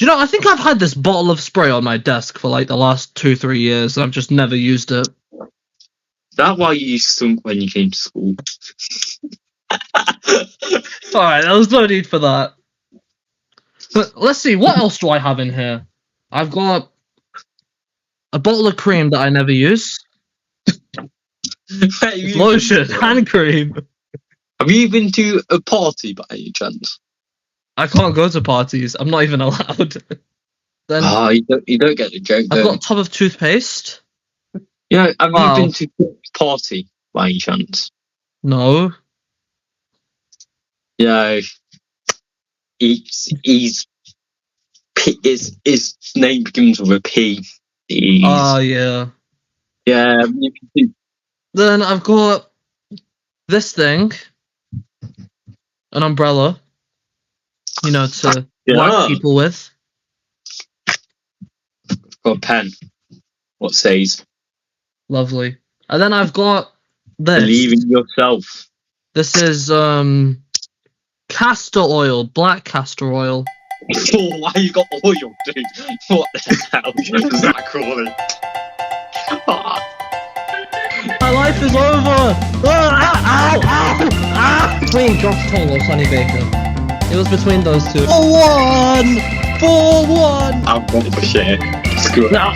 Do you know, I think I've had this bottle of spray on my desk for like the last 2-3 years, and I've just never used it. That's why you stunk when you came to school. Alright, there was no need for that. But let's see, what else do I have in here? I've got a bottle of cream that I never use. Lotion, hand cream. Have you been to a party by any chance? I can't go to parties. I'm not even allowed. Then you don't get the joke. I've got a tub of toothpaste. Yeah, have you been to a party by any chance? No. Yeah. His name begins with a P. Oh, yeah. Yeah. Then I've got this thing, an umbrella, you know, to whack people with. I've got a pen. What says? Lovely. And then I've got this. Believe in yourself. This is castor oil, black castor oil. Oh, why you got oil, dude? What the hell is that calling? My life is over! Between Josh Tong or Sonny Baker. It was between those two. 4-1! 4-1! I'm not for shit. Screw it. No.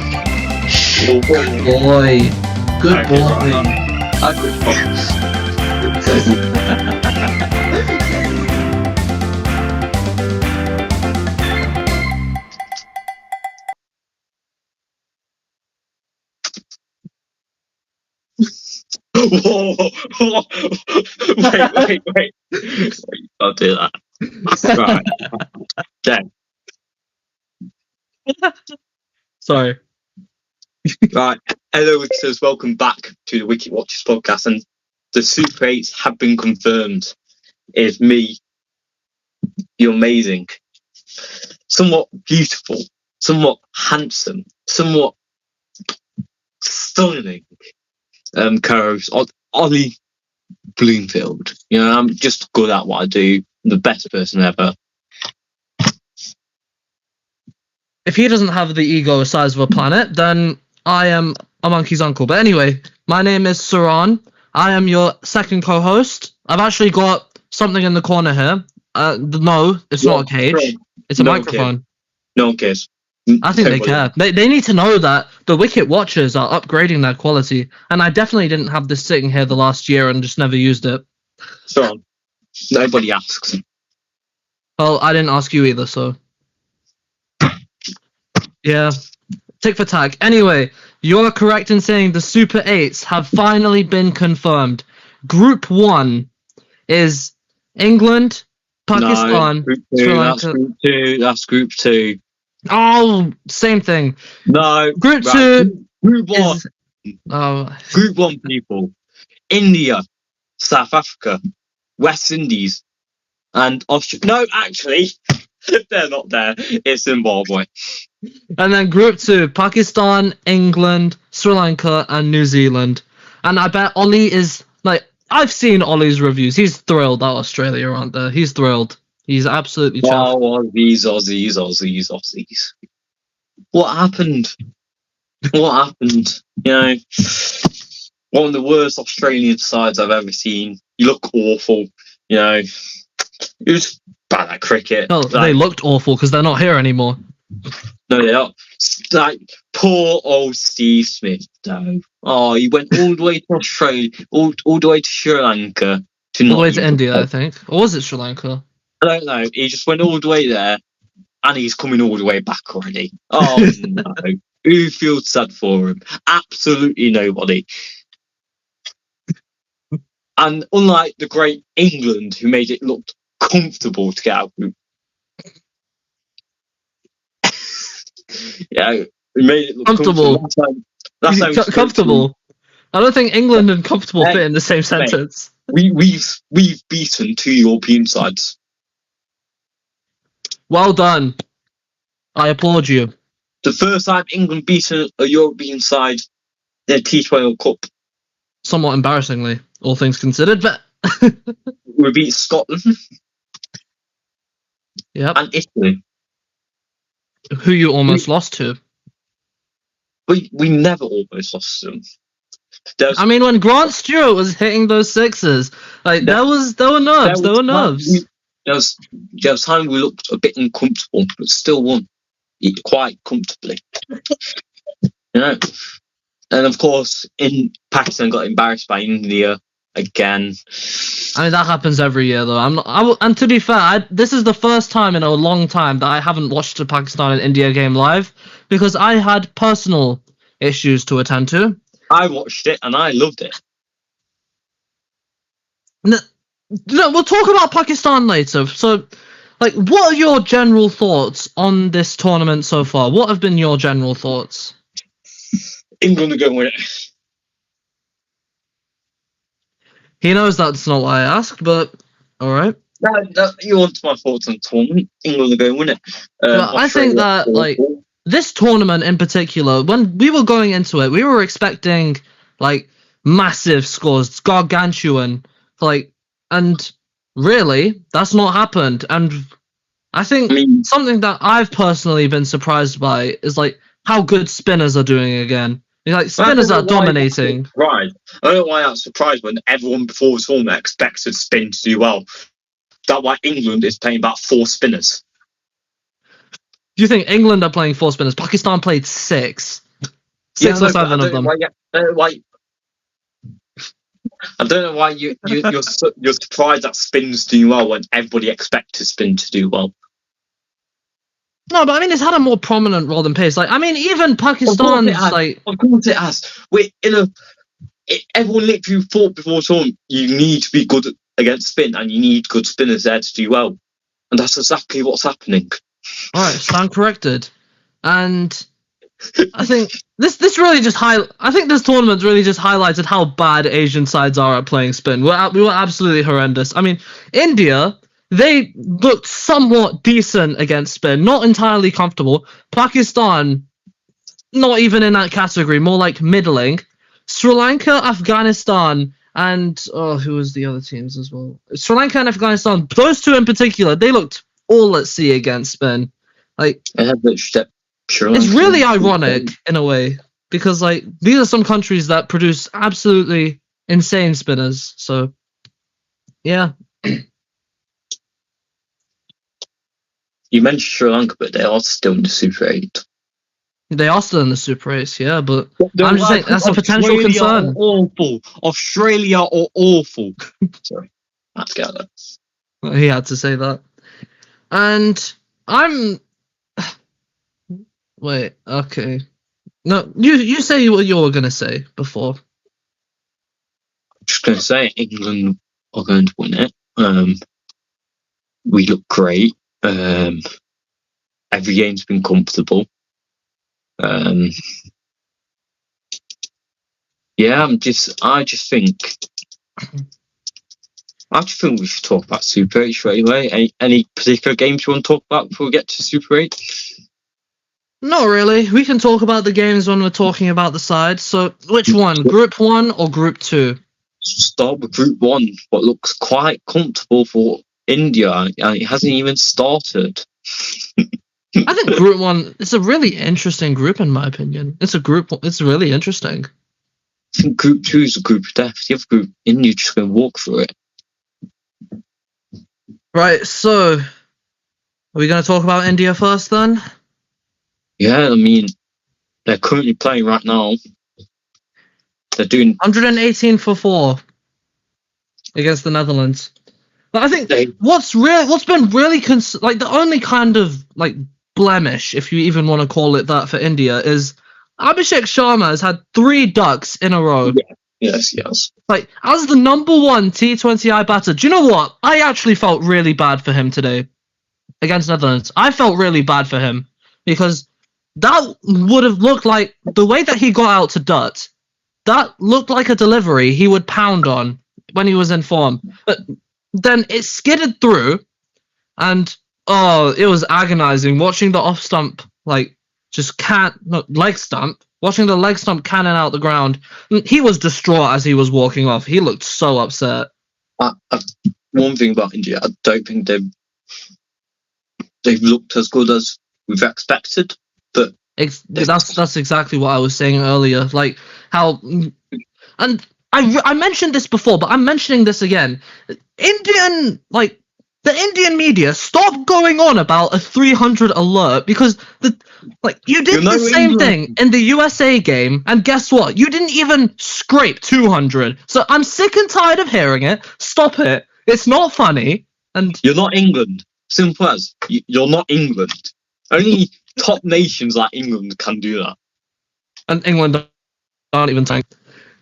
Good boy. Good boy. Whoa. Wait. I'll do that. Right. Okay. Sorry. Right. Hello, Wicketers. Welcome back to the Wicket Watchers podcast. And the Super 8s have been confirmed. It's me, you're amazing, somewhat beautiful, somewhat handsome, somewhat stunning co-host Ollie Bloomfield. You know, I'm just good at what I do. I'm the best person ever. If he doesn't have the ego the size of a planet, then I am a monkey's uncle. But anyway, my name is Saraan. I am your second co-host. I've actually got something in the corner here. No, it's not a cage. It's a microphone. No one cares. I think they care. They need to know that the Wicket Watchers are upgrading their quality. And I definitely didn't have this sitting here the last year and just never used it. Saraan, nobody asks. Well, I didn't ask you either, so... Yeah, tick for tack. Anyway, you're correct in saying the Super 8s have finally been confirmed. Group 1 is England, Pakistan, Group 2, Sri Lanka. That's Group 2. Oh, same thing. No. Group right. 2 Group 1. is... Oh. Group 1 people. India, South Africa, West Indies, and Australia. No, actually, they're not there. It's Zimbabwe. And then Group 2, Pakistan, England, Sri Lanka, and New Zealand. And I bet Ollie is, like, I've seen Ollie's reviews. He's thrilled that Australia aren't there. He's thrilled. He's absolutely chuffed. Oh, Aussies. What happened? What happened? You know, one of the worst Australian sides I've ever seen. You look awful. You know, it was bad at cricket. No, they looked awful because they're not here anymore. No, they are. Like, poor old Steve Smith, though. Oh, he went all the way to Australia, all the way to Sri Lanka. All the way to India, I think. Or was it Sri Lanka? I don't know. He just went all the way there, and he's coming all the way back already. Oh, no. Who feels sad for him? Absolutely nobody. And unlike the great England, who made it look comfortable to get out of group. Yeah, it made it look comfortable. Comfortable. I don't think England and comfortable fit in the same sentence. We've beaten 2 European sides. Well done. I applaud you. The first time England beaten a European side in a T20 Cup. Somewhat embarrassingly, all things considered, but we beat Scotland. Yep. And Italy. who you almost lost to. We never almost lost to them. I mean, when Grant Stewart was hitting those sixes, like there were nerves. There were nerves. There was time we looked a bit uncomfortable, but still won quite comfortably. And of course, in Pakistan got embarrassed by India again. I mean, that happens every year, though. And to be fair, this is the first time in a long time that I haven't watched a Pakistan and India game live because I had personal issues to attend to. I watched it and I loved it. No, we'll talk about Pakistan later. So, what are your general thoughts on this tournament so far? What have been your general thoughts? England are going to win it. He knows that's not why I asked, but all right. You want my thoughts on the tournament? England are going to win it. I think that this tournament in particular, when we were going into it, we were expecting massive scores, gargantuan, and really that's not happened. And I think something that I've personally been surprised by is how good spinners are doing again. Spinners are dominating. Right. I don't know why that's surprised when everyone before the tournament expected spin to do well. That's why England is playing about 4 spinners. Do you think England are playing 4 spinners? Pakistan played 6. 6 or 7 of them. I don't know why you're surprised that spin's doing well when everybody expected spin to do well. No, but I mean, it's had a more prominent role than pace. Even Pakistan, of course it has. Everyone literally thought before tournament you need to be good against spin and you need good spinners there to do well, and that's exactly what's happening. All right, stand corrected. And I think this really just I think this tournament really just highlighted how bad Asian sides are at playing spin. We were absolutely horrendous. I mean, India, they looked somewhat decent against spin, not entirely comfortable. Pakistan, not even in that category, more like middling. Sri Lanka, Afghanistan, and who was the other teams as well? Sri Lanka and Afghanistan, those two in particular, they looked all at sea against spin. It's really ironic in a way because these are some countries that produce absolutely insane spinners. So yeah. You mentioned Sri Lanka, but they are still in the Super 8. They are still in the Super 8, yeah, but I'm just saying that's a potential concern. Australia are awful. Sorry, I had to get that. He had to say that. And wait, okay. No, you say what you were going to say before. I'm just going to say England are going to win it. We look great. Every game's been comfortable. I just think we should talk about Super 8 straight away. Any particular games you want to talk about before we get to Super 8? Not really. We can talk about the games when we're talking about the sides. So, which one? Group 1 or Group 2? Start with Group 1, what looks quite comfortable for India. It hasn't even started. I think Group 1 is a really interesting group, in my opinion. It's really interesting. I think Group 2 is a group of death. The other group, India's just going to walk through it. Right, so are we going to talk about India first then? Yeah, I mean, they're currently playing right now. They're doing 118 for 4 against the Netherlands. But I think what's been really the only kind of blemish, if you even want to call it that, for India is Abhishek Sharma has had 3 ducks in a row. Yeah. Yes. As the number 1 T20I batter, do you know what? I actually felt really bad for him today against Netherlands. I felt really bad for him because that would have looked like the way that he got out to Dutt. That looked like a delivery he would pound on when he was in form. But then it skidded through, and it was agonizing watching the off stump leg stump, watching the leg stump cannon out the ground. He was distraught as he was walking off. He looked so upset. One thing about India, I don't think they've looked as good as we've expected. But That's exactly what I was saying earlier. Like how, and I mentioned this before, but I'm mentioning this again. The Indian media, stop going on about a 300 alert, because you did the same thing in the USA game, and guess what? You didn't even scrape 200. So I'm sick and tired of hearing it. Stop it. It's not funny. And you're not England. Simple as. You're not England. Only top nations like England can do that. And England aren't even tank.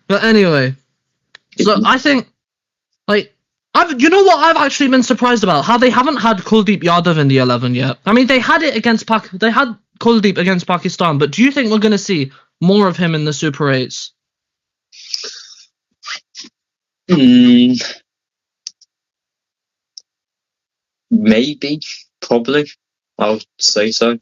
But anyway, so I think, you know what I've actually been surprised about? How they haven't had Kuldeep Yadav in the 11 yet. I mean, they had it against they had Kuldeep against Pakistan, but do you think we're going to see more of him in the Super 8s? Maybe, probably. I would say so.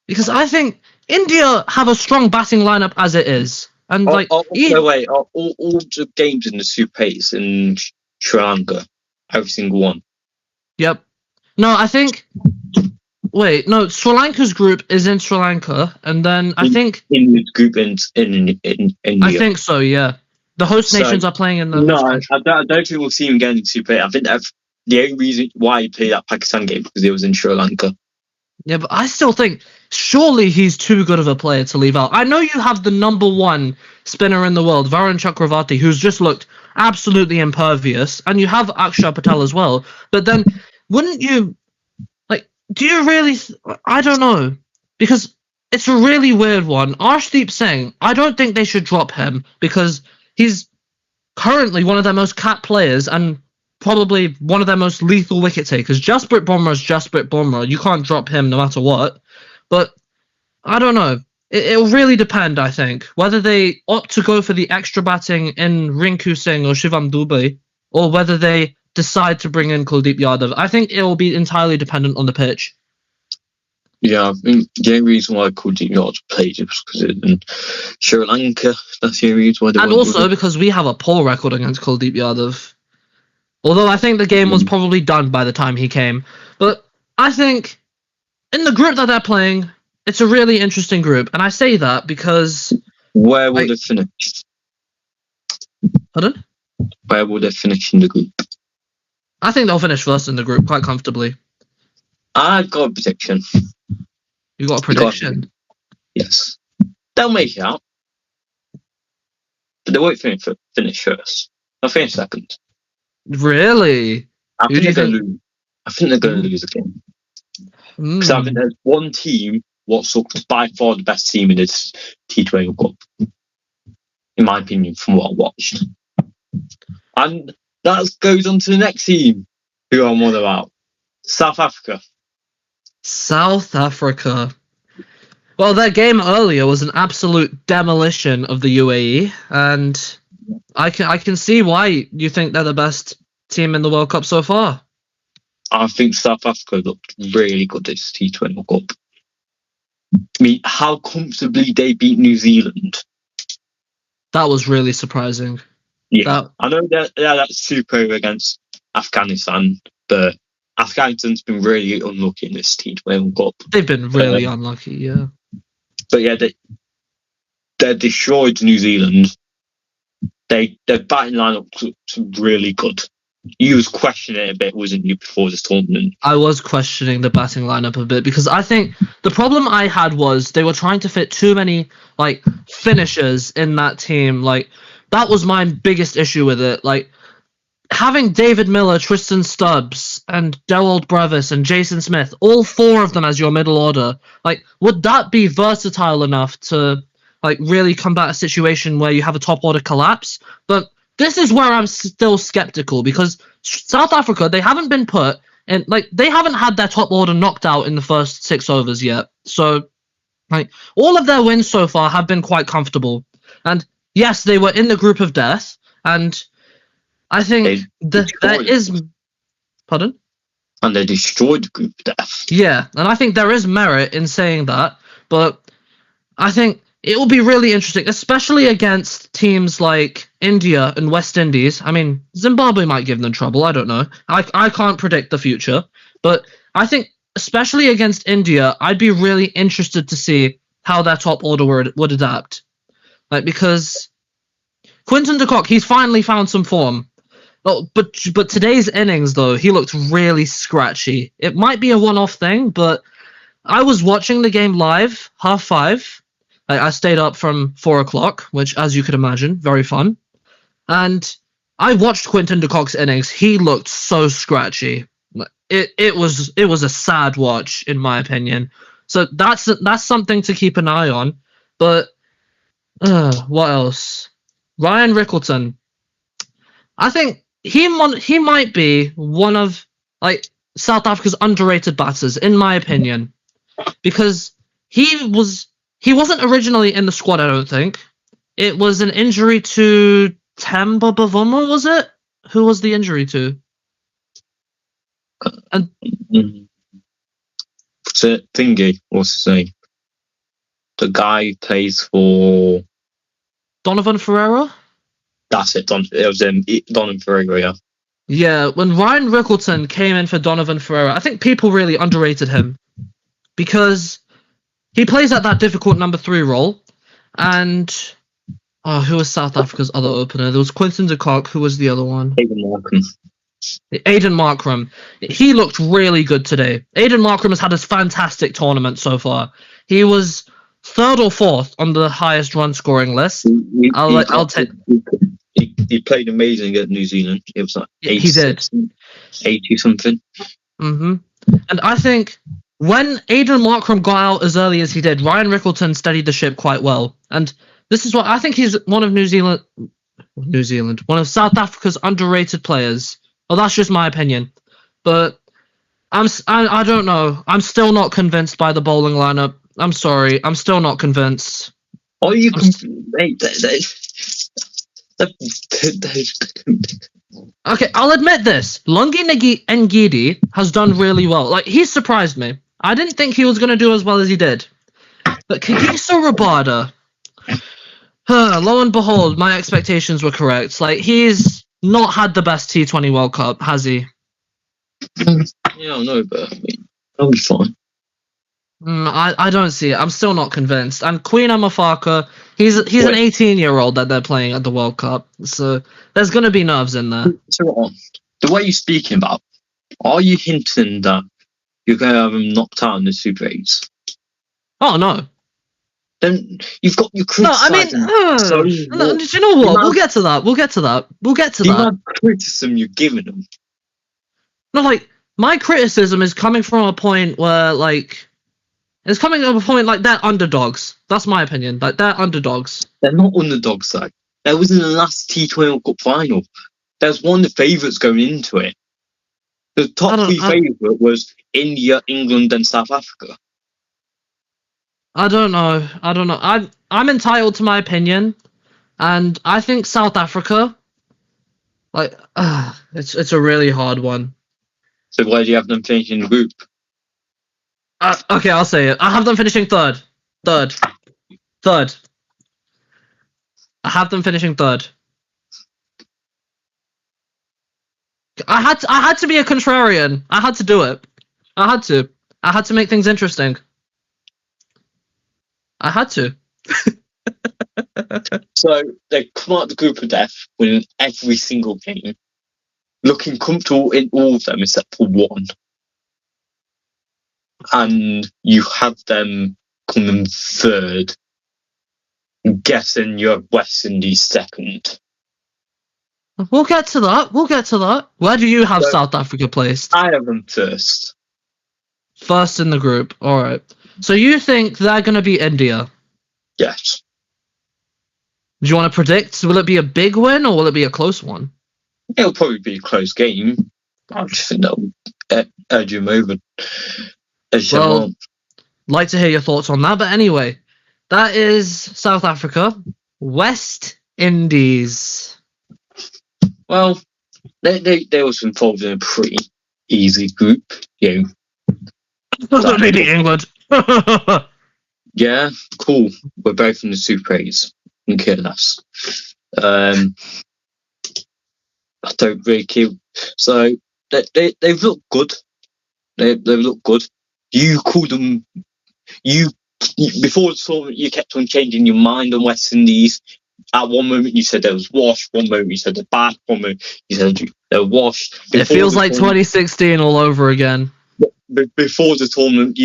Because I think India have a strong batting lineup as it is. And wait, all the games in the Super 8s in Sri Lanka, every single one. Yep. No, I think. Wait, no. Sri Lanka's group is in Sri Lanka, and then I think India's group in India. I think so. Yeah, the host nations are playing in the. No, I don't think we'll see him again in Super 8. I think the only reason why he played that Pakistan game because it was in Sri Lanka. Yeah, but I still think surely he's too good of a player to leave out. I know you have the number one spinner in the world, Varun Chakravarti, who's just looked absolutely impervious, and you have Akshay Patel as well. But then, wouldn't you, do you really, I don't know, because it's a really weird one. Arshdeep Singh, I don't think they should drop him, because he's currently one of their most capped players, and probably one of their most lethal wicket takers. Jasprit Bumrah is Jasprit Bumrah. You can't drop him no matter what. But I don't know. It'll really depend, I think, whether they opt to go for the extra batting in Rinku Singh or Shivam Dube, or whether they decide to bring in Kuldeep Yadav. I think it will be entirely dependent on the pitch. Yeah, I think the only reason why Kuldeep Yadav played it was because it's in Sri Lanka. That's the only reason why they. And also because we have a poor record against Kuldeep Yadav. Although I think the game was probably done by the time he came. But I think in the group that they're playing, it's a really interesting group. And I say that because... Where will they finish? Pardon? Where will they finish in the group? I think they'll finish first in the group quite comfortably. I've got a prediction. You got a prediction? Yes. They'll make it out. But they won't finish first. They'll finish second. Really? I think they're going to lose again. Because I think there's one team what's by far the best team in this T20 World Cup, in my opinion, from what I watched. And that goes on to the next team who I'm on about. South Africa. South Africa. Well, their game earlier was an absolute demolition of the UAE, and I can see why you think they're the best team in the World Cup so far. I think South Africa looked really good this T20 World Cup. I mean, how comfortably they beat New Zealand. That was really surprising. Yeah, I know that's super against Afghanistan, but Afghanistan's been really unlucky in this T20 World Cup. They've been really unlucky, yeah. But yeah, they destroyed New Zealand. Their batting lineup was really good. You was questioning it a bit, wasn't you, before this tournament? I was questioning the batting lineup a bit because I think the problem I had was they were trying to fit too many finishers in that team. That was my biggest issue with it. Having David Miller, Tristan Stubbs, and Derald Brevis and Jason Smith, all four of them as your middle order, would that be versatile enough to really combat a situation where you have a top order collapse? But this is where I'm still skeptical because South Africa, they haven't been put in, they haven't had their top order knocked out in the first 6 overs yet. So, all of their wins so far have been quite comfortable. And yes, they were in the group of death, and I think there is... Pardon? And they destroyed the group of death. Yeah, and I think there is merit in saying that, but I think it will be really interesting, especially against teams like India and West Indies. I mean, Zimbabwe might give them trouble. I don't know. I can't predict the future. But I think especially against India, I'd be really interested to see how their top order would adapt. Like, because Quinton de Kock, he's finally found some form. Oh, but today's innings, though, he looked really scratchy. It might be a one-off thing, but I was watching the game live, 5:30. I stayed up from 4 o'clock, which, as you could imagine, very fun. And I watched Quinton de Kock's innings. He looked so scratchy. It was a sad watch, in my opinion. So that's something to keep an eye on. But what else? Ryan Rickleton. I think he might be one of like South Africa's underrated batters, in my opinion, because he wasn't originally in the squad. I don't think it was an injury to Temba Bavuma. Was it? Who was the injury to? And So thingy, what's his name? The guy who plays for Donovan Ferreira. That's it. It was Donovan Ferreira. Yeah. Yeah, when Ryan Rickleton came in for Donovan Ferreira, I think people really underrated him because he plays at that difficult number 3 role. And who was South Africa's other opener? There was Quinton de Kock. Who was the other one? Aiden Markram. He looked really good today. Aiden Markram has had a fantastic tournament so far. He was 3rd or 4th on the highest run scoring list. I'll take. He played amazing at New Zealand. It was like 80 something. And I think when Aiden Markram got out as early as he did, Ryan Rickleton steadied the ship quite well. And this is what I think he's one of South Africa's underrated players. Well, that's just my opinion. But I don't know. I'm still not convinced by the bowling lineup. I'm sorry. I'm still not convinced. Are you Okay, I'll admit this. Lungi Ngidi has done really well. Like, he surprised me. I didn't think he was going to do as well as he did. But Kagiso Rabada, lo and behold, my expectations were correct. Like, he's not had the best T20 World Cup, has he? Yeah, no, but that'll be fine. I don't see it. I'm still not convinced. And Queen Amafaka, he's an 18-year-old that they're playing at the World Cup. So there's going to be nerves in there. So the way you're speaking about, are you hinting that you're going to have him knocked out in the Super 8s? Oh, no. Then you've got your criticism. No, do you know what? We'll get to that. The amount of criticism you're giving him. No, like, my criticism is coming from a point where, like, it's coming from a point like they're underdogs. That's my opinion. Like, they're underdogs. They're not underdogs, though. That was in the last T20 World Cup final. There's one of the favourites going into it. The top 3 favourite was India, England, and South Africa. I don't know. I'm entitled to my opinion, and I think South Africa. Like, it's a really hard one. So why do you have them finishing the group? Okay, I'll say it. I have them finishing third. I have them finishing third. I had to be a contrarian. I had to do it. I had to make things interesting. I had to. So they come out the group of death, winning every single game, looking comfortable in all of them except for one. And you have them coming third. I'm guessing you're West Indies second. We'll get to that. Where do you have South Africa placed? I have them first. First in the group. All right. So you think they're going to be India? Yes. Do you want to predict? Will it be a big win or will it be a close one? It'll probably be a close game. I just think that'll edge him over. Well, like to hear your thoughts on that. But anyway, that is South Africa. West Indies. Well, they was involved in a pretty easy group. You know, maybe England. Yeah, cool. We're both in the Super 8s. Okay, that's. I don't really care. So they've looked good. They've looked good. you called them. Before the tournament, you kept on changing your mind on West Indies. At one moment, you said there was washed. One moment, you said they're back. One moment, you said they're washed. It feels like 2016 all over again. Before the tournament,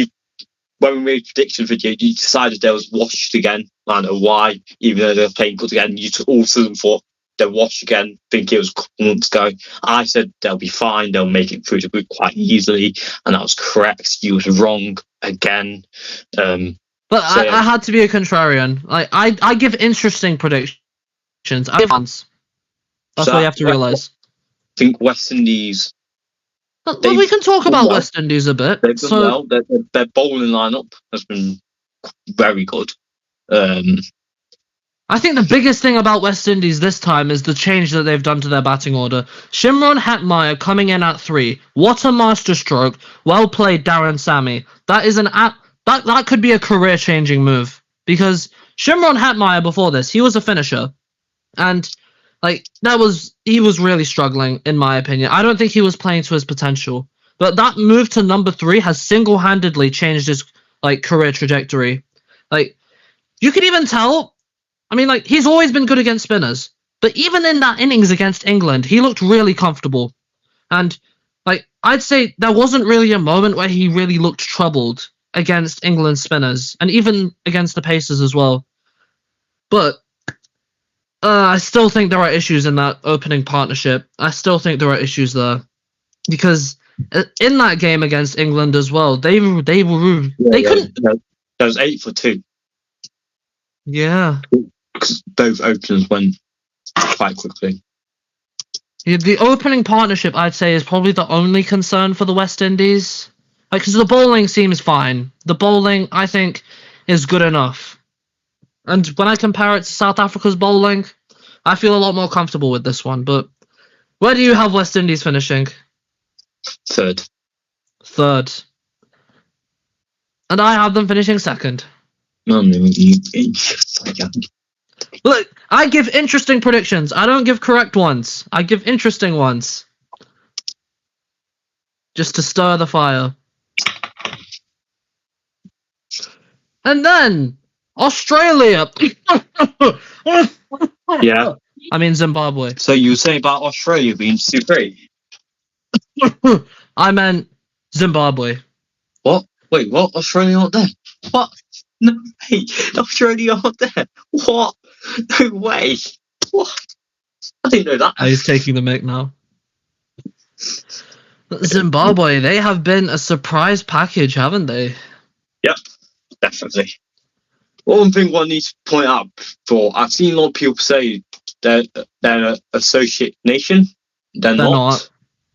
when we made prediction video, you decided there was washed again. I don't know why, even though they're playing good again. You all of a sudden thought they're washed again. I think it was a couple months ago. I said they'll be fine. They'll make it through the group quite easily, and that was correct. You was wrong again. But I had to be a contrarian. I give interesting predictions. I give ones. That's what you have to realise. I think West Indies. But we can talk about West Indies a bit. They've done well. Their bowling lineup has been very good. I think the biggest thing about West Indies this time is the change that they've done to their batting order. Shimron Hetmeyer coming in at 3. What a masterstroke. Well played, Darren Sammy. That is that could be a career-changing move. Because Shimron Hetmeyer before this, he was a finisher. And he was really struggling, in my opinion. I don't think he was playing to his potential. But that move to number 3 has single-handedly changed his career trajectory. You could even tell. I mean, he's always been good against spinners. But even in that innings against England, he looked really comfortable. And, I'd say there wasn't really a moment where he really looked troubled against England's spinners. And even against the Pacers as well. But I still think there are issues in that opening partnership. I still think there are issues there. Because in that game against England as well, they couldn't... That was 8 for 2. Yeah. Because both openers went quite quickly. Yeah, the opening partnership, I'd say, is probably the only concern for the West Indies. Because the bowling seems fine. The bowling, I think, is good enough. And when I compare it to South Africa's bowling, I feel a lot more comfortable with this one. But where do you have West Indies finishing? Third. And I have them finishing second. Look, I give interesting predictions. I don't give correct ones. I give interesting ones. Just to stir the fire. And then Australia. Yeah. I mean Zimbabwe. So you were saying about Australia being Super 8? I meant Zimbabwe. What? Wait, what? Australia aren't there? What? No way. Australia aren't there. What? No way. What? I didn't know that. He's taking the mic now. Zimbabwe, they have been a surprise package, haven't they? Yep, definitely. One thing I need to point out, I've seen a lot of people say they're an associate nation. They're not.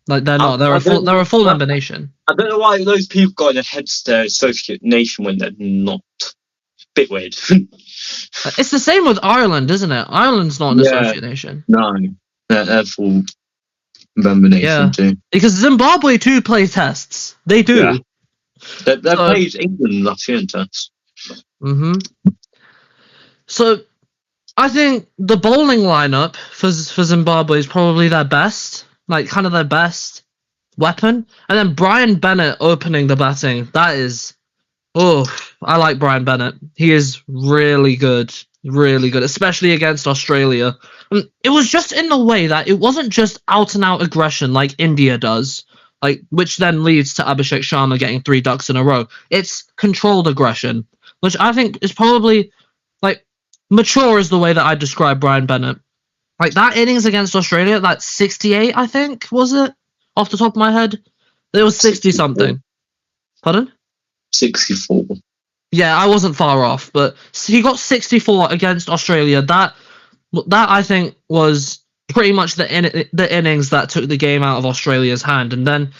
They're not. They're a full member nation. I don't know why those people got in their heads they're associate nation when they're not. Bit weird. It's the same with Ireland, isn't it? Ireland's not an associate nation. No, they're full member nation too. Because Zimbabwe too play tests. They do. Yeah. They played England last year in tests. So, I think the bowling lineup for Zimbabwe is probably their best, kind of their best weapon. And then Brian Bennett opening the batting. That is, I like Brian Bennett. He is really good, especially against Australia. And it was just in the way that it wasn't just out and out aggression like India does, which then leads to Abhishek Sharma getting 3 ducks in a row. It's controlled aggression, which I think is probably mature is the way that I describe Brian Bennett. That innings against Australia, that 68, I think, was it? Off the top of my head. It was 60-something. Pardon? 64. Yeah, I wasn't far off, but he got 64 against Australia. That I think was pretty much the innings that took the game out of Australia's hand. And then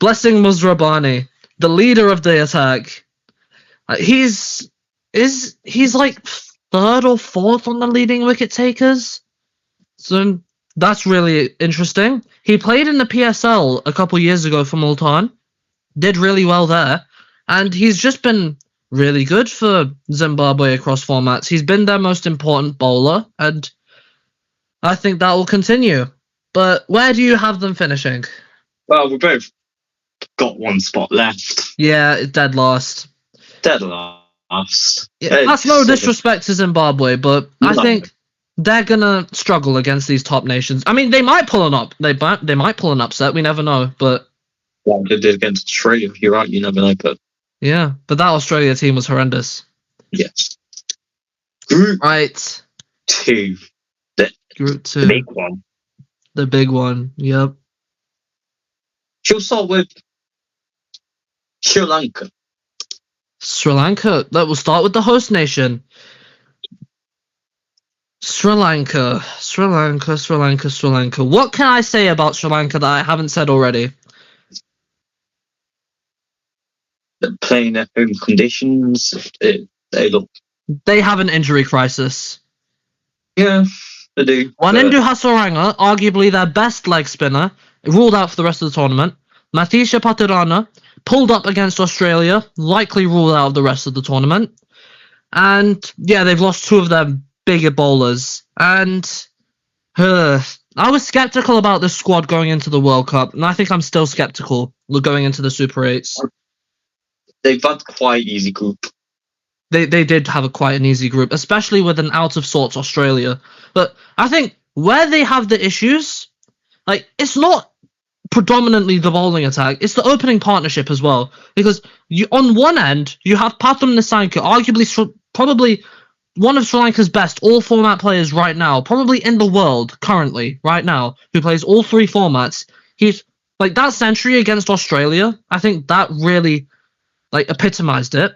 Blessing Musrabani, the leader of the attack, he's 3rd or 4th on the leading wicket takers. So that's really interesting. He played in the PSL a couple years ago for Multan. Did really well there. And he's just been really good for Zimbabwe across formats. He's been their most important bowler. And I think that will continue. But where do you have them finishing? Well, we're both got one spot left. Yeah, dead last. Dead last. Yeah, that's no disrespect to Zimbabwe, but I think they're gonna struggle against these top nations. I mean, they might pull an up. They might pull an upset. We never know. But they did against Australia. You're right. You never know. But yeah, but that Australia team was horrendous. Yes. Group right. 2. Group 2. The big one. The big one. Yep. She'll start with Sri Lanka. Sri Lanka. That will start with the host nation. Sri Lanka. What can I say about Sri Lanka that I haven't said already? They're playing their home conditions. They have an injury crisis. Yeah, they do. Wanindu Hasaranga, arguably their best leg spinner, ruled out for the rest of the tournament. Mathisha Patirana pulled up against Australia, likely ruled out of the rest of the tournament. And yeah, they've lost 2 of their bigger bowlers. And I was skeptical about this squad going into the World Cup, and I think I'm still skeptical going into the Super 8s. They've had quite an easy group. They did have quite an easy group, especially with an out-of-sorts Australia. But I think where they have the issues, it's not predominantly the bowling attack, it's the opening partnership as well. Because on one end, you have Pathum Nissanka, arguably probably one of Sri Lanka's best all-format players right now, probably in the world currently, right now, who plays all 3 formats. He's that century against Australia, I think that really epitomized it.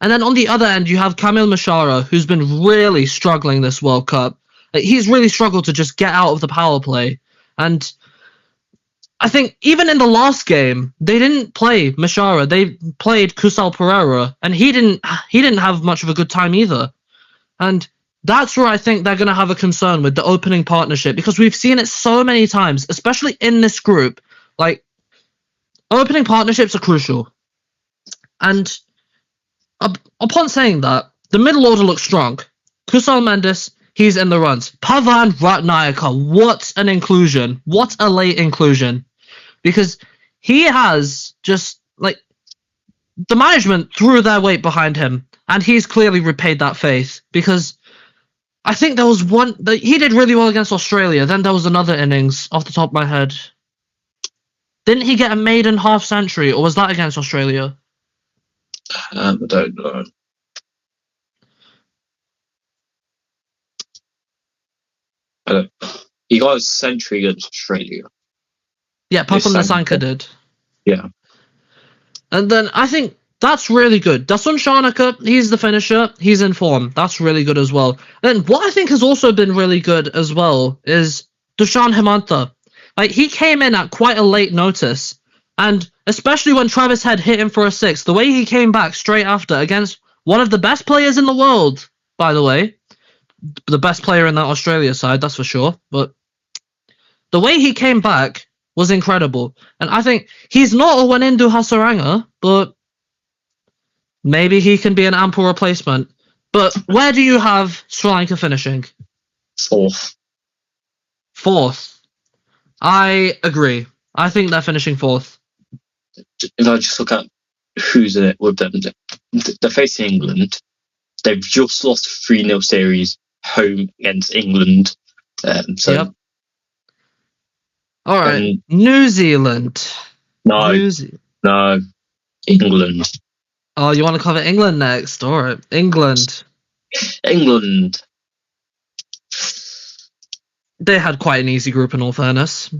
And then on the other end, you have Kamil Mashara, who's been really struggling this World Cup. He's really struggled to just get out of the power play. And I think even in the last game, they didn't play Mashara. They played Kusal Pereira, and he didn't have much of a good time either. And that's where I think they're going to have a concern with the opening partnership, because we've seen it so many times, especially in this group. Opening partnerships are crucial. And upon saying that, the middle order looks strong. Kusal Mendes, he's in the runs. Pavan Ratnayaka, what an inclusion. What a late inclusion. Because he has just, the management threw their weight behind him, and he's clearly repaid that faith. Because I think there was he did really well against Australia, then there was another innings off the top of my head. Didn't he get a maiden half century, or was that against Australia? I don't know. He got a century against Australia. Yeah, Pathum Nissanka did. Yeah. And then I think that's really good. Dasun Shanaka, he's the finisher. He's in form. That's really good as well. And what I think has also been really good as well is Dushan Hemantha. He came in at quite a late notice. And especially when Travis Head hit him for a 6, the way he came back straight after against one of the best players in the world, by the way. The best player in that Australia side, that's for sure. But the way he came back was incredible. And I think he's not a Wanindu Hasaranga, but maybe he can be an ample replacement. But where do you have Sri Lanka finishing? 4th. 4th. I agree. I think they're finishing 4th. If I just look at who's in it with them, they're facing England. They've just lost 3-0 series home against England. Yep. All right. New Zealand. No. England. Oh, you want to cover England next? All right. England. They had quite an easy group, in all fairness.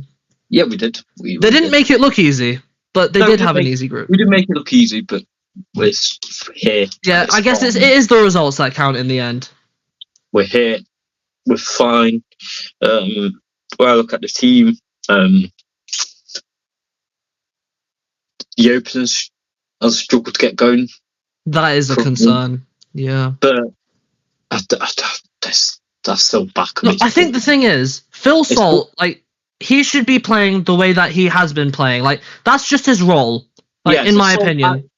Yeah, we did. They didn't make it look easy, but they did have an easy group. We didn't make it look easy, but we're here. Yeah, I guess it is the results that count in the end. We're here. We're fine. When I look at the team, the openers have struggled to get going. That is a concern. Yeah. But that's still back. No, I think the thing is, Phil Salt, he should be playing the way that he has been playing. That's just his role, in my opinion.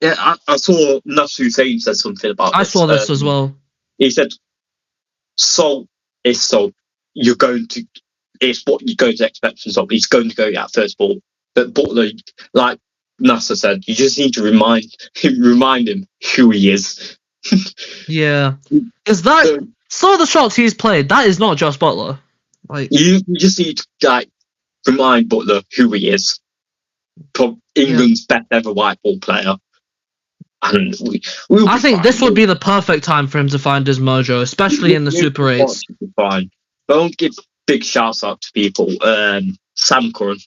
I saw Nasu Hussain said something about this. I saw this as well. He said, Salt is Salt. It's what you're going to expect from Salt. He's going to go at first ball. But Butler, Nasser said, you just need to remind him who he is. Yeah, is that some of the shots he's played? That is not Josh Butler. Like you just need to remind Butler who he is. England's best ever white ball player. And I think this would be the perfect time for him to find his mojo, especially in the Super 8s. Fine. But I won't give big shouts out to people. Sam Curran.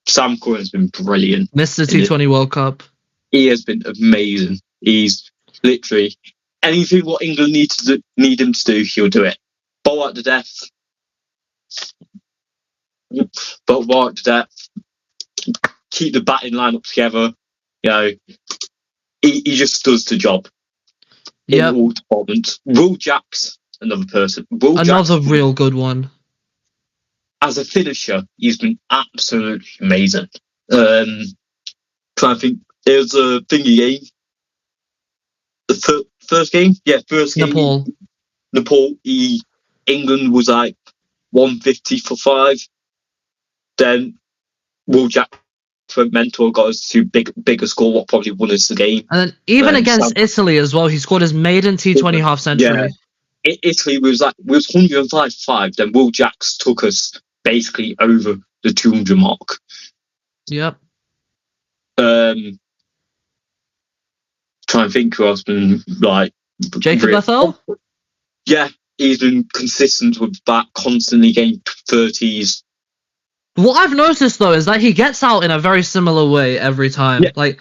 Sam Curran's been brilliant. Mr. T20 World Cup. He has been amazing. He's literally anything what England need him to do, he'll do it. Bowl out to death. Bowl out to death. Keep the batting lineup together. You know, he just does the job. In all departments. Will Jacks, another person. Another real good one. As a finisher, he's been absolutely amazing. Trying to think, there's a thingy game. The first game? Yeah, first game. Nepal. England was like 150 for 5. Then Will Jack went mental, got us to bigger score, what probably won us the game. And then even against Italy as well, he scored his maiden T20 half century. Yeah. Italy was 105 for 5. Then Will Jacks took us basically over the 200 mark. Yep. Trying to think who else been like Jacob Bethel? Yeah, he's been consistent with that, constantly getting 30s. What I've noticed though is that he gets out in a very similar way every time. Yeah, like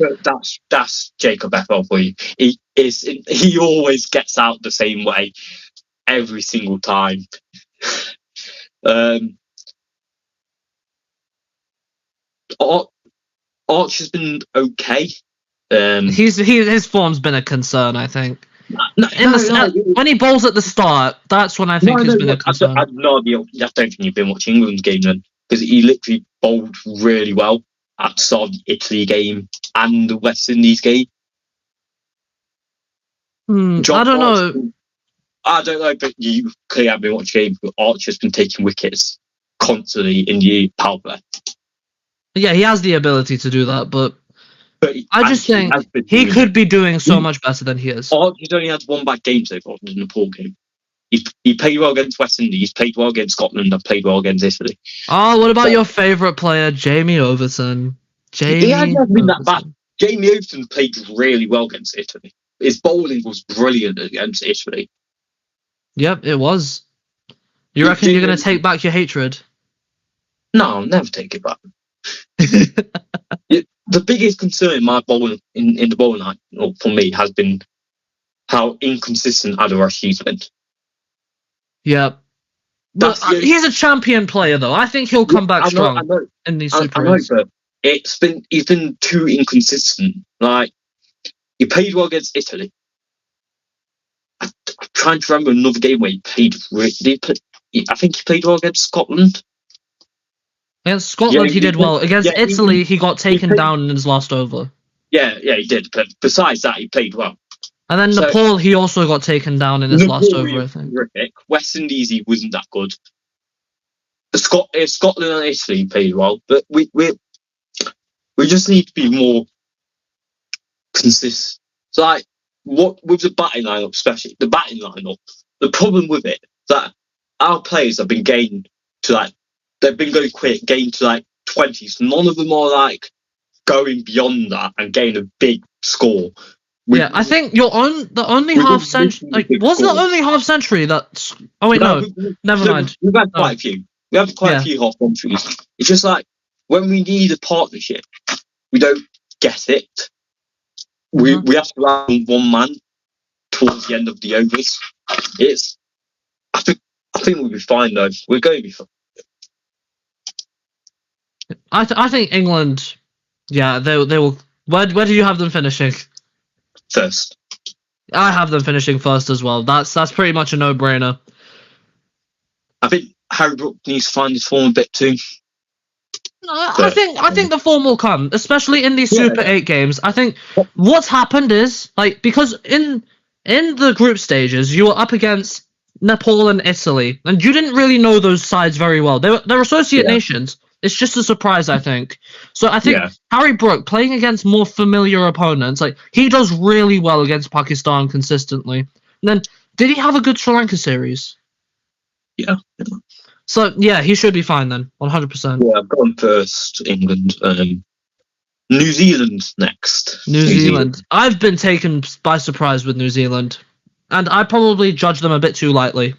that's Jacob Bethel for you. He always gets out the same way every single time. Arch has been okay. His form's been a concern, I think. When he bowls at the start, that's when I think he's been a concern. I don't think you've been watching England's game then, because he literally bowled really well at the start of the Italy game and the West Indies game. I don't know. I don't know, but you clearly have been watching games, but Arch has been taking wickets constantly in the power play. Yeah, he has the ability to do that, but I just think he could be doing so much better than he is. Arch has only had one bad game so far in the Nepal game. He played well against West Indies, played well against Scotland, and played well against Italy. Oh, what about your favourite player, Jamie Overton? He hasn't been that bad. Jamie Overton played really well against Italy. His bowling was brilliant against Italy. Yep, it was. You reckon you're going to take back your hatred? No, I'll never take it back. The biggest concern in my bowling, in the bowling line, for me, has been how inconsistent Adil Rashid's been. Yeah. But he's a champion player, though. I think he'll come back strong in these Super 8s. But he's been too inconsistent. Like, he played well against Italy. I'm trying to remember another game where he played. I think he played well against Scotland. Against Scotland, he did well. Against Italy, he got taken down in his last over. Yeah, he did. But besides that, he played well. And then Nepal, he also got taken down in his last over, I think. Terrific. West Indies, he wasn't that good. Scotland and Italy played well, but we just need to be more consistent. So, like, what with the batting lineup, especially the batting lineup, the problem with it is that our players have been getting to they've been going quick, getting to 20s. None of them are going beyond that and getting a big score. I think the only half century. Wasn't the only half century that's? Oh wait, no, never mind. We've had quite a few. We have quite a few half centuries. It's just when we need a partnership, we don't get it. We have to run one man towards the end of the overs. I think we'll be fine though. We're going to be fine. I think England. Yeah, they will. Where do you have them finishing? First. I have them finishing first as well. That's pretty much a no-brainer. I think Harry Brook needs to find his form a bit too. I think the form will come, especially in these Super 8 games. I think what's happened is because in the group stages you were up against Nepal and Italy, and you didn't really know those sides very well. They're associate nations, It's just a surprise, I think. So I think Yeah. Harry Brook playing against more familiar opponents, like he does really well against Pakistan consistently. And then, did he have a good Sri Lanka series? Yeah. So yeah, he should be fine then, 100%. Yeah, I've gone first, England. New Zealand next. New Zealand. I've been taken by surprise with New Zealand, and I probably judged them a bit too lightly.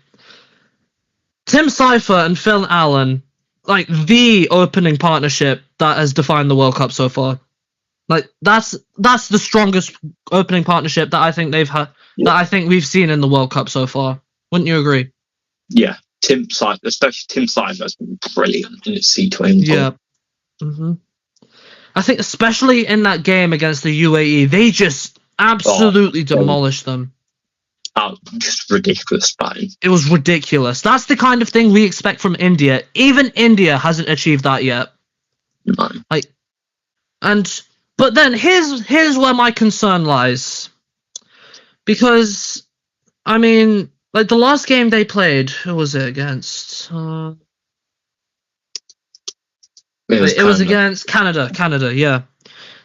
Tim Cypher and Phil Allen, like the opening partnership that has defined the World Cup so far. Like that's the strongest opening partnership that I think they've had, that I think we've seen in the World Cup so far. Wouldn't you agree? Yeah, especially Tim Cypher has been brilliant in its C20. Yeah. I think especially in that game against the UAE, they just absolutely demolished them. Just ridiculous batting. It was ridiculous. That's the kind of thing we expect from India. Even India hasn't achieved that yet. No. But then here's where my concern lies. Because, I mean, like the last game they played, who was it against? It was against Canada. Canada, yeah.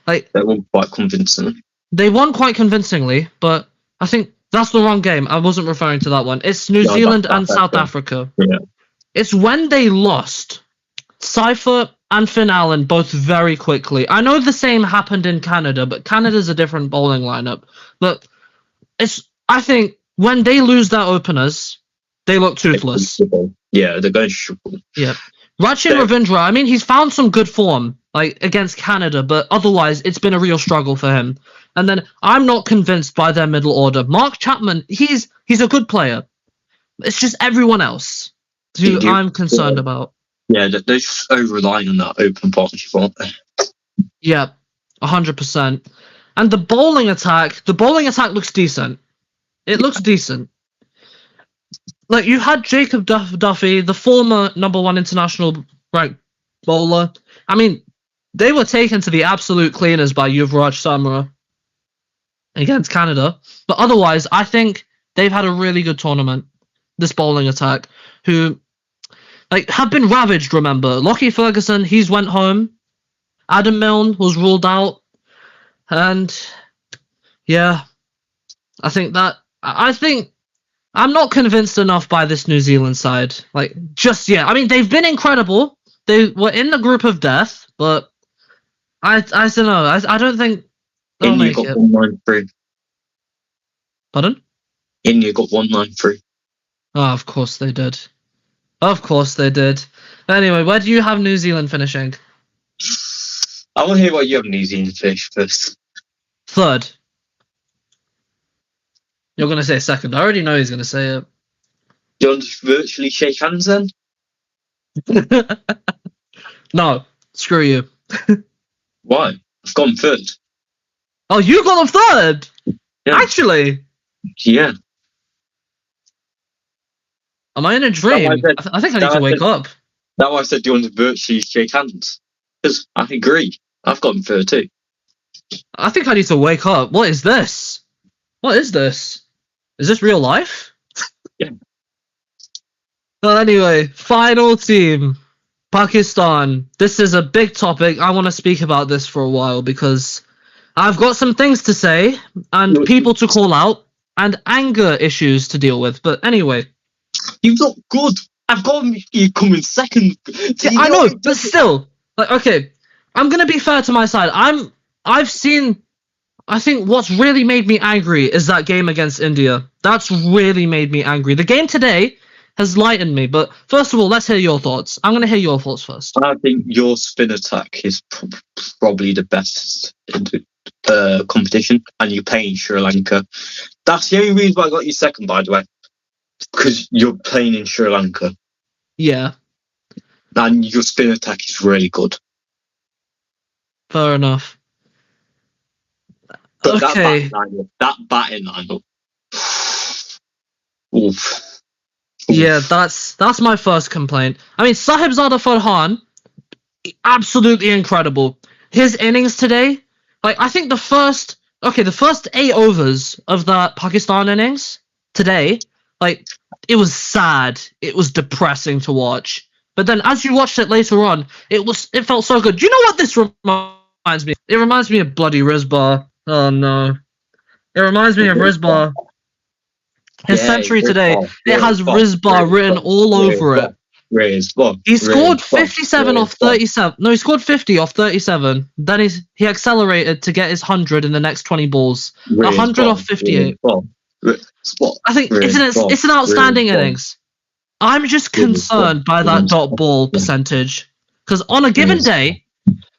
Like they won quite convincingly. They won quite convincingly, but I think that's the wrong game. I wasn't referring to that one. It's New Zealand and South Africa. Yeah. It's when they lost. Cypher and Finn Allen both very quickly. I know the same happened in Canada, but Canada's a different bowling lineup. But I think when they lose their openers, they look toothless. Yeah, they're going to struggle. Yeah. Rachin Ravindra, I mean, he's found some good form like against Canada, but otherwise it's been a real struggle for him. And then I'm not convinced by their middle order. Mark Chapman, he's a good player. It's just everyone else who I'm concerned about. Yeah, they're just over-relying on that open partnership, aren't they? Yeah, 100%. And the bowling attack looks decent. It looks decent. Like, you had Jacob Duffy, the former #1 international ranked bowler. I mean, they were taken to the absolute cleaners by Yuvraj Samra against Canada. But otherwise, I think they've had a really good tournament, this bowling attack, who have been ravaged, remember. Lockie Ferguson, he's went home. Adam Milne was ruled out. And, yeah, I think I'm not convinced enough by this New Zealand side. Just yet. I mean, they've been incredible. They were in the group of death, but I don't know. I don't think they'll make it. 193. Pardon? India got 193. Oh, of course they did. Of course they did. Anyway, where do you have New Zealand finishing? I want to hear what you have New Zealand finish first. Third. You're going to say second. I already know he's going to say it. Do you want to virtually shake hands then? No. Screw you. Why? I've gone third. Oh, you got them third? Yeah. Actually? Yeah. Am I in a dream? I think I need to wake up. That's why I said, do you want to virtually shake hands? Because I agree. I've gotten third too. I think I need to wake up. What is this? What is this? Is this real life? Yeah. Well, anyway, final team. Pakistan. This is a big topic. I want to speak about this for a while because I've got some things to say and people to call out and anger issues to deal with. But anyway. You look good. I've got you coming second. Yeah, I know, but still. Okay, I'm going to be fair to my side. I think what's really made me angry is that game against India. That's really made me angry. The game today has lightened me, but first of all, let's hear your thoughts. I'm going to hear your thoughts first. I think your spin attack is probably the best in the competition, and you're playing Sri Lanka. That's the only reason why I got you second, by the way, because you're playing in Sri Lanka. Yeah. And your spin attack is really good. Fair enough. But okay. that batting lineup. Oof. Yeah, that's my first complaint. I mean, Sahibzada Farhan, absolutely incredible. His innings today, I think the first 8 overs of that Pakistan innings today, it was sad. It was depressing to watch. But then as you watched it later on, it felt so good. Do you know what this reminds me? It reminds me of bloody Rizbar. Oh no. It reminds me of Rizbar. His century today, it has Rizbar written all over it. He scored 57 off 37. No, he scored 50 off 37. Then he accelerated to get his 100 in the next 20 balls. 100 off 58. I think it's an outstanding innings. I'm just concerned by that dot ball percentage. Because on a given day,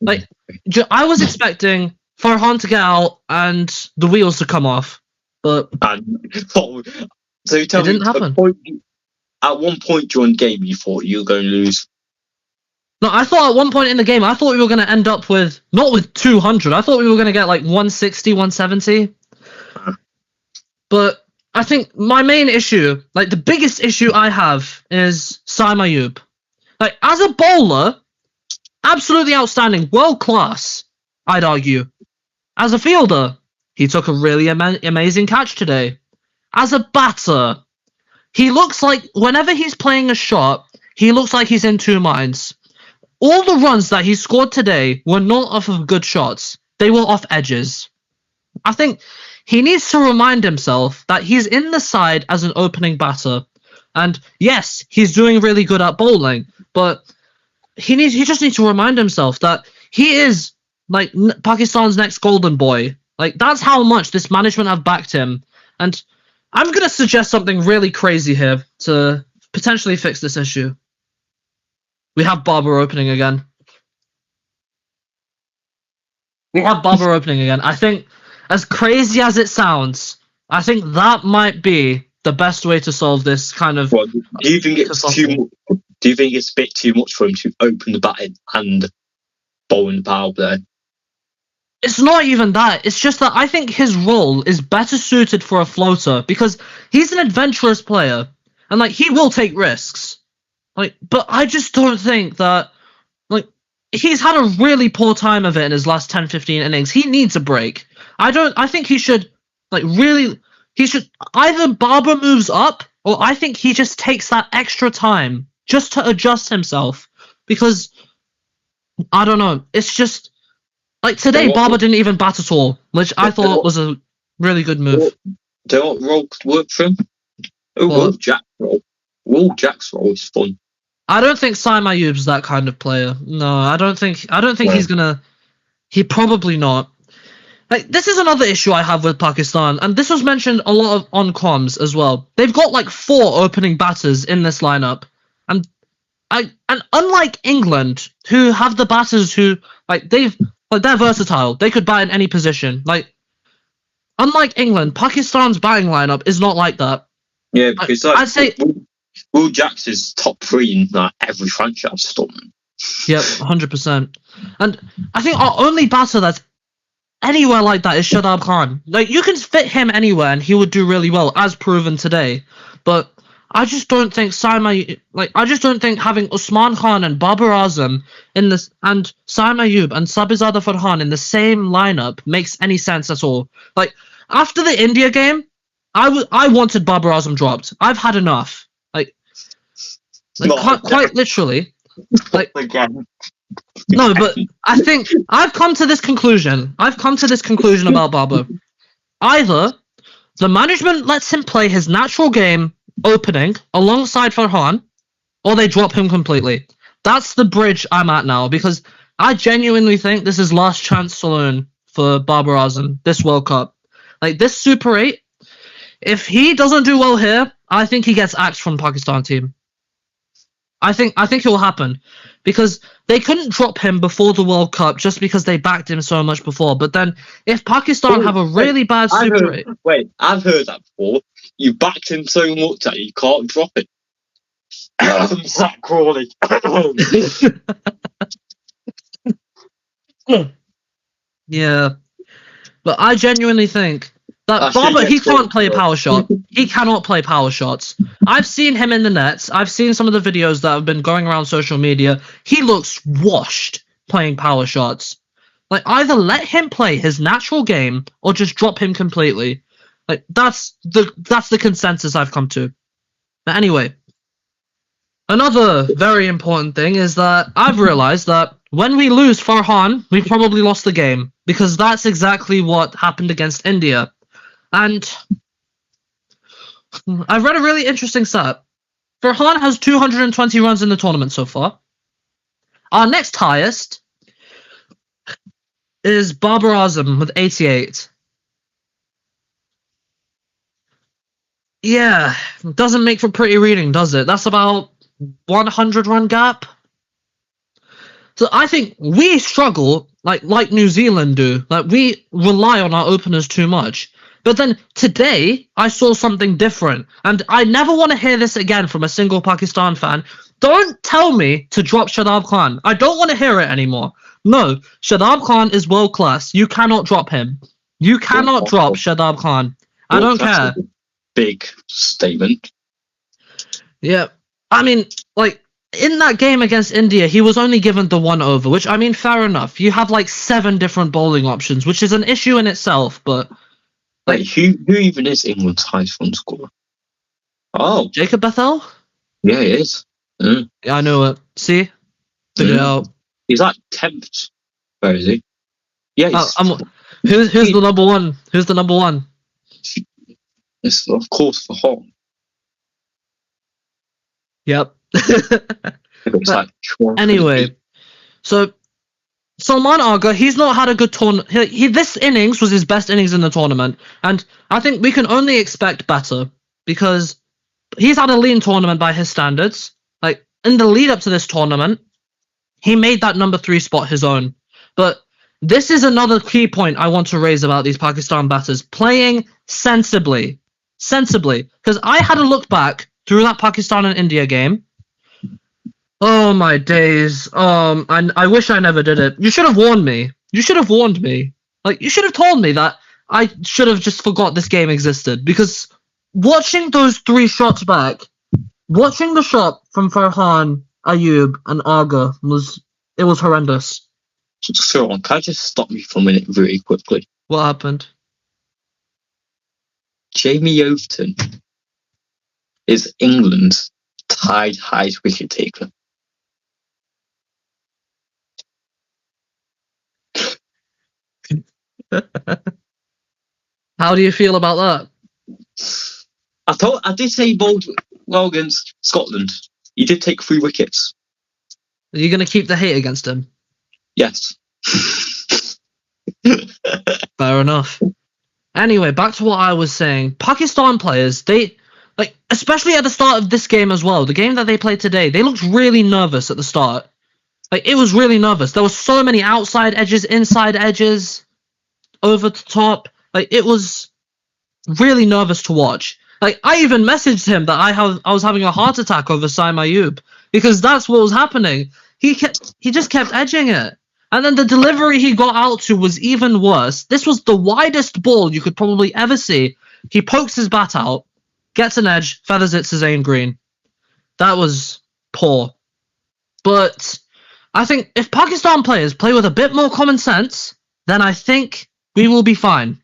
like I was expecting Farhan to get out and the wheels to come off. But so you tell it didn't happen. At one point during the game, you thought you were going to lose. No, I thought at one point in the game, I thought we were going to end up with, not with 200, I thought we were going to get like 160, 170. But I think my main issue, like the biggest issue I have is Saim Ayub. Like, as a bowler, absolutely outstanding, world class, I'd argue. As a fielder, he took a really amazing catch today. As a batter, he looks like, whenever he's playing a shot, he looks like he's in two minds. All the runs that he scored today were not off of good shots. They were off edges. I think he needs to remind himself that he's in the side as an opening batter. And yes, he's doing really good at bowling, but he just needs to remind himself that he is like Pakistan's next golden boy. Like, that's how much this management have backed him. And I'm going to suggest something really crazy here to potentially fix this issue. We have Barber opening again. I think, as crazy as it sounds, I think that might be the best way to solve this kind of... Well, do you think it's a bit too much for him to open the batting and bowl in the power play? It's not even that. It's just that I think his role is better suited for a floater because he's an adventurous player and like he will take risks. Like, but I just don't think that like he's had a really poor time of it in his last 10, 15 innings. He needs a break. I think he should either Barber moves up or I think he just takes that extra time just to adjust himself because I don't know. It's just like today, Barber didn't even bat at all, which I thought was a really good move. Do you know what role could work for him? Will Jack's role is fun. I don't think Saim Ayub's that kind of player. No, I don't think he's gonna. He probably not. Like, this is another issue I have with Pakistan, and this was mentioned a lot on comms as well. They've got like 4 opening batters in this lineup, and unlike England, who have the batters who they're versatile. They could bat in any position. Like, unlike England, Pakistan's batting lineup is not like that. Yeah, because I'd say Will Jacks is top 3 in every franchise stuff. Yep, 100%. And I think our only batter that's anywhere like that is Shadab Khan. Like, you can fit him anywhere and he would do really well, as proven today. But I just don't think I just don't think having Usman Khan and Babar Azam in this and Saim Ayub and Sabizada Farhan in the same lineup makes any sense at all. Like, after the India game, I wanted Babar Azam dropped. I've had enough. Quite literally. Like, no, but I think I've come to this conclusion. About Babar. Either the management lets him play his natural game opening alongside Farhan, or they drop him completely. That's the bridge I'm at now, because I genuinely think this is last chance saloon for Babar Azam this World Cup. Like, this Super 8, if he doesn't do well here, I think he gets axed from the Pakistan team. I think it will happen, because they couldn't drop him before the World Cup just because they backed him so much before. But then, if Pakistan have a really bad Super 8... Wait, I've heard that before. You backed him so much that you can't drop it. Zach Crawley. Yeah. But I genuinely think that Barber, he can't play a power shot. He cannot play power shots. I've seen him in the nets. I've seen some of the videos that have been going around social media. He looks washed playing power shots. Like, either let him play his natural game or just drop him completely. Like, that's the consensus I've come to. But anyway, Another very important thing is that I've realized that when we lose Farhan, we probably lost the game because that's exactly what happened against India. And I've read a really interesting stat. Farhan has 220 runs in the tournament so far. Our next highest is Babar Azam with 88. Yeah, doesn't make for pretty reading, does it? That's about 100 run gap. So I think we struggle like New Zealand do. Like we rely on our openers too much. But then today I saw something different, and I never want to hear this again from a single Pakistan fan. Don't tell me to drop Shadab Khan. I don't want to hear it anymore. No, Shadab Khan is world class. You cannot drop him. You cannot drop Shadab Khan. I don't care. Big statement. Yeah, I mean, like in that game against India, he was only given the 1 over, which I mean, fair enough. You have like 7 different bowling options, which is an issue in itself. But like, who even is England's highest run scorer? Oh, Jacob Bethel. Yeah, he is. Mm. Yeah, I know it. See, figure it out. He's like 10th. Where is he? Yeah. Who's the number one? Who's the number one? It's of course for Hong. Yep. Anyway, so Salman Agha, he's not had a good tournament. This innings was his best innings in the tournament, and I think we can only expect better because he's had a lean tournament by his standards. Like in the lead up to this tournament, he made that number 3 spot his own. But this is another key point I want to raise about these Pakistan batters playing sensibly. Because I had a look back through that Pakistan and India game. Oh my days. I wish I never did it. You should have warned me. You should have warned me. Like, you should have told me that I should have just forgot this game existed. Because watching those 3 shots back, watching the shot from Farhan, Ayub, and Agha was horrendous. So, can I just stop you for a minute really quickly? What happened? Jamie Overton is England's tied highest wicket taker. How do you feel about that? I did say he bowled well against Scotland. He did take 3 wickets. Are you going to keep the hate against him? Yes. Fair enough. Anyway, back to what I was saying. Pakistan players, they, like, especially at the start of this game as well, the game that they played today, they looked really nervous at the start. Like, it was really nervous. There were so many outside edges, inside edges, over the top. Like, it was really nervous to watch. Like, I even messaged him that I was having a heart attack over Saim Ayub because that's what was happening. He just kept edging it. And then the delivery he got out to was even worse. This was the widest ball you could probably ever see. He pokes his bat out, gets an edge, feathers it to Zayn Green. That was poor. But I think if Pakistan players play with a bit more common sense, then I think we will be fine.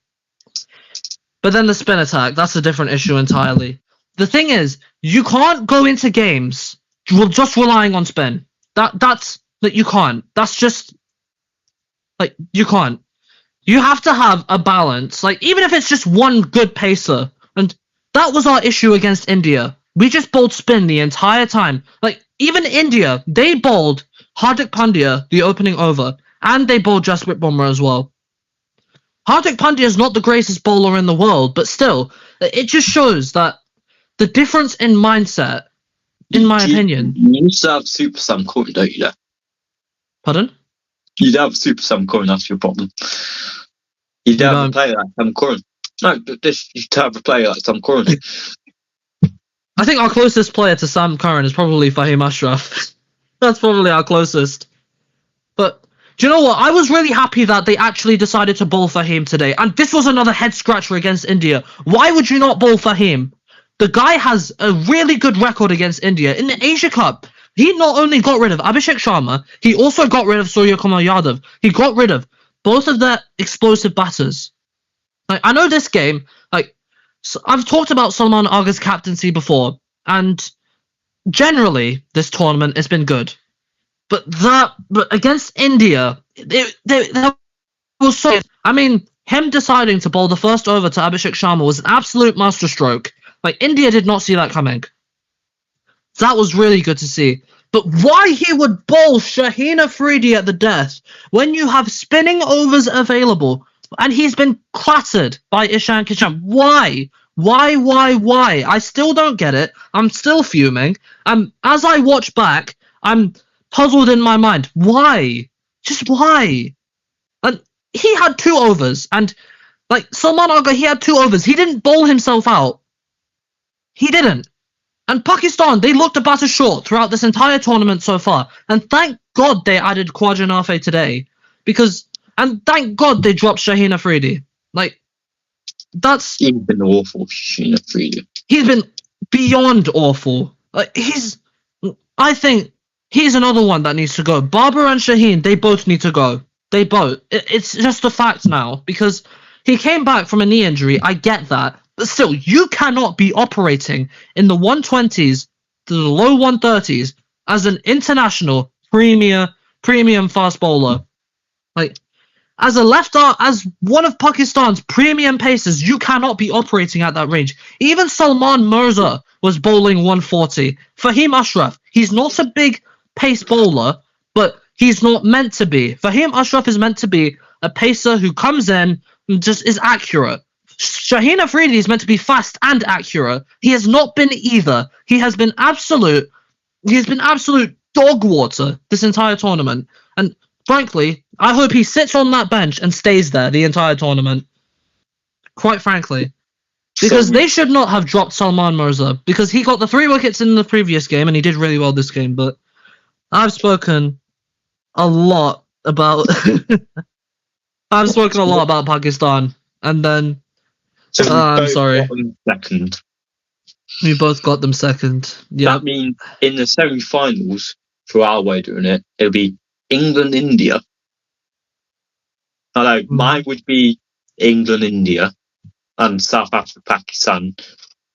But then the spin attack, that's a different issue entirely. The thing is, you can't go into games just relying on spin. That's you can't. That's just... Like, you can't. You have to have a balance. Like, even if it's just one good pacer. And that was our issue against India. We just bowled spin the entire time. Like, even India, they bowled Hardik Pandya the opening over. And they bowled Jasprit Bumrah as well. Hardik Pandya is not the greatest bowler in the world. But still, it just shows that the difference in mindset, in my opinion... You used to have Super Sam Curry, don't you? Pardon? You'd have Super Sam Curran, that's your problem. You'd have a player like Sam Curran. No, you'd have a player like Sam Curran. I think our closest player to Sam Curran is probably Fahim Ashraf. That's probably our closest. But, do you know what? I was really happy that they actually decided to bowl Fahim today. And this was another head-scratcher against India. Why would you not bowl Fahim? The guy has a really good record against India. In the Asia Cup, he not only got rid of Abhishek Sharma, he also got rid of Surya Kumar Yadav. He got rid of both of their explosive batters. Like, I know this game, like, so I've talked about Salman Agha's captaincy before, and generally, this tournament has been good. But against India, there was so. I mean, him deciding to bowl the first over to Abhishek Sharma was an absolute masterstroke. Like, India did not see that coming. That was really good to see. But why he would bowl Shaheen Afridi at the death when you have spinning overs available and he's been clattered by Ishan Kishan? Why? Why? I still don't get it. I'm still fuming. As I watch back, I'm puzzled in my mind. Why? Just why? And he had 2 overs, and like Salman Agha, he had 2 overs. He didn't bowl himself out. He didn't. And Pakistan, they looked a batter short throughout this entire tournament so far. And thank God they added Khwaja Nafe today. And thank God they dropped Shaheen Afridi. Like, He's been awful, Shaheen Afridi. He's been beyond awful. Like, I think he's another one that needs to go. Babar and Shaheen, they both need to go. They both. It's just a fact now. Because he came back from a knee injury. I get that. But still, you cannot be operating in the 120s to the low 130s as an international premium fast bowler. Like, as a left arm, as one of Pakistan's premium pacers, you cannot be operating at that range. Even Salman Mirza was bowling 140. Fahim Ashraf, he's not a big pace bowler, but he's not meant to be. Fahim Ashraf is meant to be a pacer who comes in and just is accurate. Shaheen Afridi is meant to be fast and accurate. He has not been either. He has been absolute dog water this entire tournament. And frankly, I hope he sits on that bench and stays there the entire tournament. Quite frankly. Because they should not have dropped Salman Mirza. Because he got the 3 wickets in the previous game and he did really well this game. But I've spoken a lot about Pakistan. And then I'm sorry. Second. We both got them second. Yeah. That means in the semi-finals, for our way of doing it, it'll be England, India. Hello, mine would be England, India, and South Africa, Pakistan.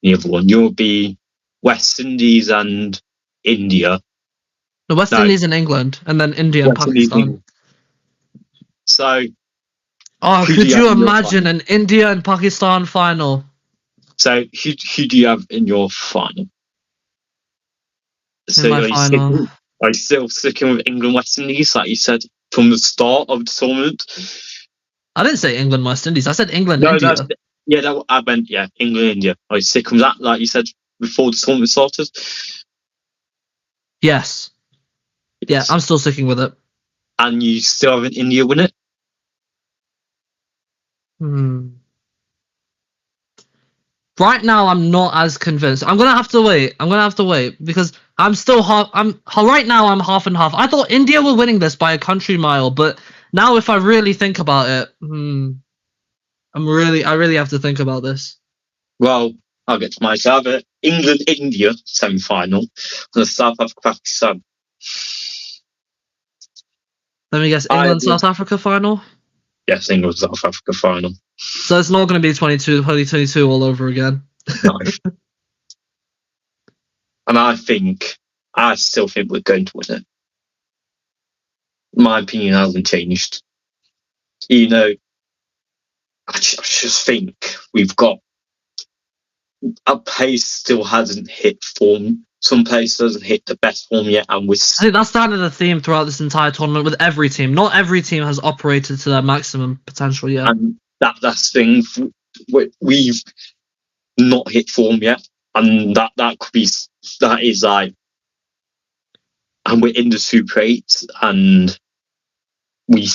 The other one, you'll be West Indies and India. The West Indies and England, and then India and Pakistan. So. Oh, could you imagine an India and Pakistan final? So, who do you have in your final? In my final. Are you still sticking with England, West Indies, like you said from the start of the tournament? I didn't say England, West Indies. I said England, India. I meant, England, India. Are you sticking with that, like you said before the tournament started? Yes. Yeah, I'm still sticking with it. And you still have an India win it? Right now, I'm not as convinced. I'm gonna have to wait because I'm still right now, I'm half and half. I thought India were winning this by a country mile, but now if I really think about it, I really have to think about this. Well, I'll get to my side. England, India semi-final, and the South Africa, Pakistan. Let me guess, England, South Africa final. Yes, England, South Africa final. So it's not going to be 2022 all over again. No. And I still think we're going to win it. My opinion hasn't changed. You know, I just think we've got our pace still hasn't hit form. Some pace doesn't hit the best form yet, and I think that's kind of the theme throughout this entire tournament with every team. Not every team has operated to their maximum potential yet. And that's the thing. We've not hit form yet, and that is like, and we're in the Super 8, and we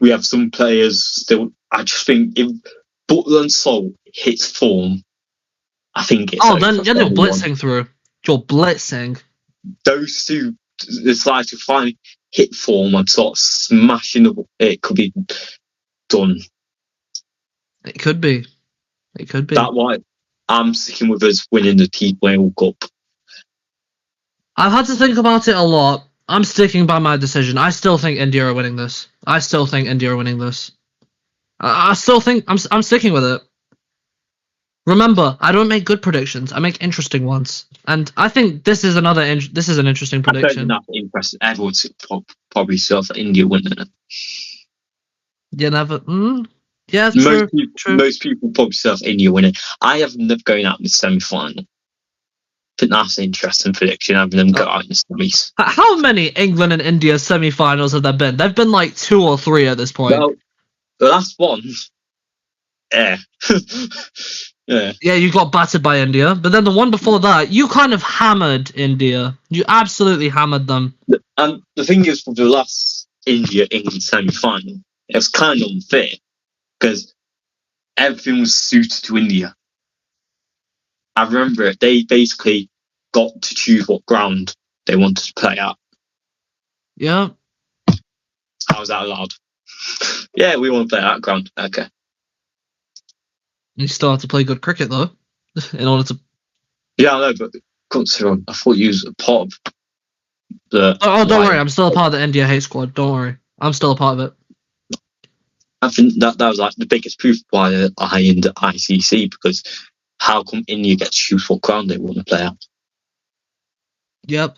have some players still. I just think if Butler and Salt hits form, I think it's. Oh, then you're blitzing through. You're blitzing. Those two, it's like to finally hit form and sort of smashing it could be done. It could be. That's why I'm sticking with us winning the T20 World Cup. I've had to think about it a lot. I'm sticking by my decision. I still think India are winning this. I still think I'm sticking with it. Remember, I don't make good predictions. I make interesting ones, and I think this is this is an interesting I don't think prediction. that's impressive. Everyone's probably still for India winning it. You never. Yeah, true. Most people probably still for India winning. I have them going out in the semi-final. I think that's an interesting prediction, having them go out in the semis. How many England and India semi-finals have there been? There've been like 2 or 3 at this point. Well, the last one, yeah. Yeah, you got battered by India, but then the one before that, you kind of hammered India. You absolutely hammered them. And the thing is, for the last India-England semi-final, it was kind of unfair because everything was suited to India. I remember they basically got to choose what ground they wanted to play at. Yeah. How was that allowed? Yeah, we want to play at that ground. Okay. You still have to play good cricket though, in order to. Yeah, I know, but I thought you was a part of the. Oh, don't worry, I'm still a part of the India hate squad. Don't worry, I'm still a part of it. I think that was like the biggest proof why I in the ICC, because how come India gets to choose what ground they want to play at? Yep.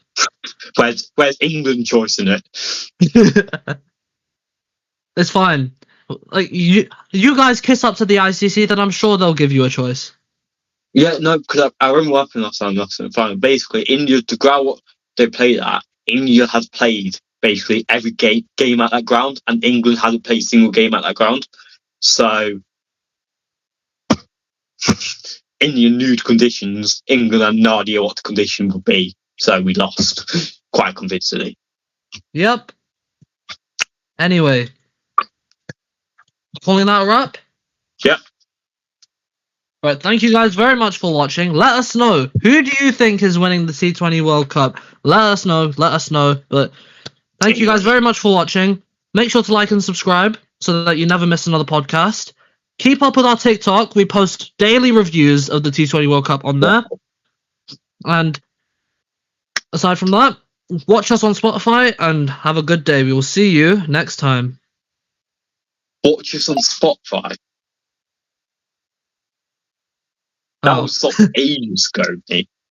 Where's England choice in it? It's fine. Like you guys kiss up to the ICC, then I'm sure they'll give you a choice. Yeah, no, because I remember what happened last time in the final. Basically, India, the ground they played at, India has played basically every game at that ground, and England hasn't played a single game at that ground. So, India knew the conditions. England had no idea what the condition would be, so we lost quite convincingly. Yep. Anyway, calling that a wrap? Yep. Right, thank you guys very much for watching. Let us know, who do you think is winning the T20 World Cup? Let us know. But thank you guys very much for watching. Make sure to like and subscribe so that you never miss another podcast. Keep up with our TikTok. We post daily reviews of the T20 World Cup on there. And aside from that, watch us on Spotify and have a good day. We will see you next time. Watch us on Spotify. That was ages ago, mate.